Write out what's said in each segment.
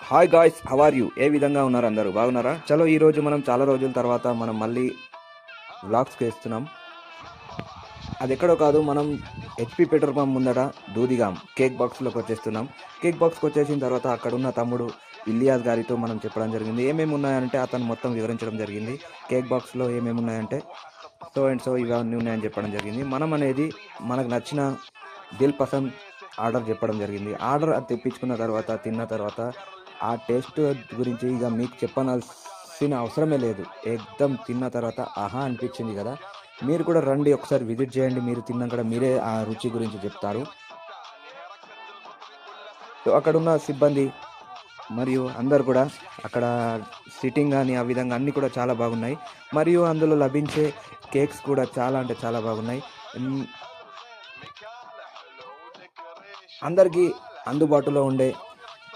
Hi guys, how are you? ఏ విధంగా ఉన్నారు? అందరూ బాగున్నారా? చలో ఈరోజు మనం చాలా రోజుల తర్వాత మనం మళ్ళీ వ్లాగ్స్కి వేస్తున్నాం. అది ఎక్కడో కాదు, మనం హెచ్పి పెట్రోల్ పంప్ ముందట దూదిగాం కేక్ బాక్స్లోకి వచ్చేస్తున్నాం. కేక్ బాక్స్కి వచ్చేసిన తర్వాత అక్కడున్న తమ్ముడు ఇలియాస్ గారితో మనం చెప్పడం జరిగింది. ఏమేమి ఉన్నాయంటే అతను మొత్తం వివరించడం జరిగింది. కేక్ బాక్స్లో ఏమేమి ఉన్నాయంటే సో అండ్ సో ఇవన్నీ ఉన్నాయని చెప్పడం జరిగింది. మనం అనేది మనకు నచ్చిన దిల్ పసంద్ ఆర్డర్ చెప్పడం జరిగింది. ఆర్డర్ అది తెప్పించుకున్న తర్వాత తిన్న తర్వాత ఆ టేస్ట్ గురించి ఇక మీకు చెప్పనాల్సిన అవసరమే లేదు. ఎక్దమ్ తిన్న తర్వాత ఆహా అనిపించింది కదా. మీరు కూడా రండి, ఒకసారి విజిట్ చేయండి. మీరు తిన్నాక మీరే ఆ రుచి గురించి చెప్తారు. సో అక్కడున్న సిబ్బంది మరియు అందరు కూడా అక్కడ సిట్టింగ్ కానీ ఆ విధంగా అన్నీ కూడా చాలా బాగున్నాయి. మరియు అందులో లభించే కేక్స్ కూడా చాలా అంటే చాలా బాగున్నాయి. అందరికీ అందుబాటులో ఉండే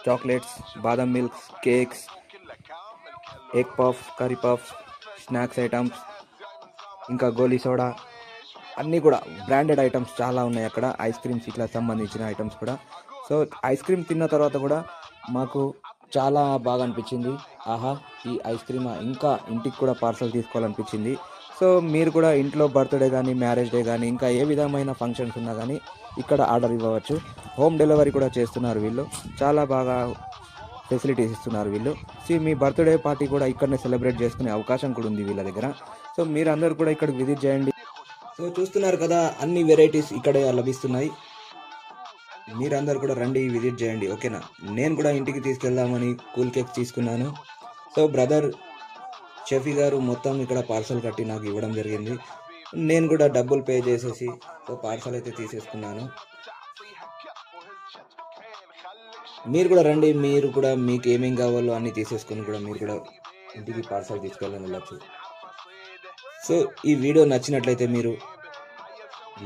చాక్లెట్స్, బాదం milks, cakes, egg puff, curry puff, snacks items, ఇంకా గోలీ సోడా అన్నీ కూడా బ్రాండెడ్ ఐటమ్స్ చాలా ఉన్నాయి అక్కడ. ఐస్ క్రీమ్స్ ఇట్లా సంబంధించిన ఐటమ్స్ కూడా. సో ఐస్ క్రీమ్ తిన్న తర్వాత కూడా మాకు చాలా బాగా అనిపించింది. ఆహా, ఈ ఐస్ క్రీమ్ ఇంకా ఇంటికి కూడా పార్సల్ తీసుకోవాలనిపించింది. సో మీరు కూడా ఇంట్లో బర్త్డే కానీ, మ్యారేజ్ డే కానీ, ఇంకా ఏ విధమైన ఫంక్షన్స్ ఉన్నా కానీ ఇక్కడ ఆర్డర్ ఇవ్వవచ్చు. హోమ్ డెలివరీ కూడా చేస్తున్నారు వీళ్ళు. చాలా బాగా ఫెసిలిటీస్ ఇస్తున్నారు వీళ్ళు. సో మీ బర్త్డే పార్టీ కూడా ఇక్కడనే సెలబ్రేట్ చేసుకునే అవకాశం కూడా ఉంది వీళ్ళ దగ్గర. సో మీరు అందరూ కూడా ఇక్కడికి విజిట్ చేయండి. సో చూస్తున్నారు కదా, అన్ని వెరైటీస్ ఇక్కడే లభిస్తున్నాయి. మీరందరూ కూడా రండి, విజిట్ చేయండి, ఓకేనా? నేను కూడా ఇంటికి తీసుకెళ్దామని కూల్ కేక్స్ తీసుకున్నాను. సో బ్రదర్ షఫీ గారు మొత్తం ఇక్కడ పార్సల్ కట్టి నాకు ఇవ్వడం జరిగింది. నేను కూడా డబ్బులు పే చేసేసి సో పార్సల్ అయితే తీసేసుకున్నాను. మీరు కూడా రండి, మీరు కూడా మీకు ఏమేం కావాలో అన్నీ తీసేసుకొని కూడా మీరు కూడా ఇంటికి పార్సల్ తీసుకెళ్ళని వెళ్ళచ్చు. సో ఈ వీడియో నచ్చినట్లయితే మీరు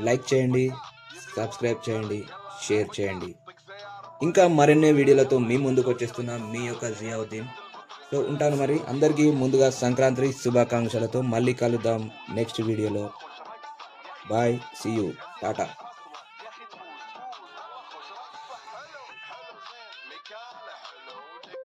లైక్ చేయండి, సబ్స్క్రైబ్ చేయండి, షేర్ చేయండి. ఇంకా మరిన్ని వీడియోలతో మీ ముందుకు వచ్చేస్తున్నా మీ యొక్క జియావుద్దీన్. సో ఉంటాను మరి. అందరికీ ముందుగా సంక్రాంతి శుభాకాంక్షలతో మళ్ళీ కలుద్దాం నెక్స్ట్ వీడియోలో. Bye, see you, Tata.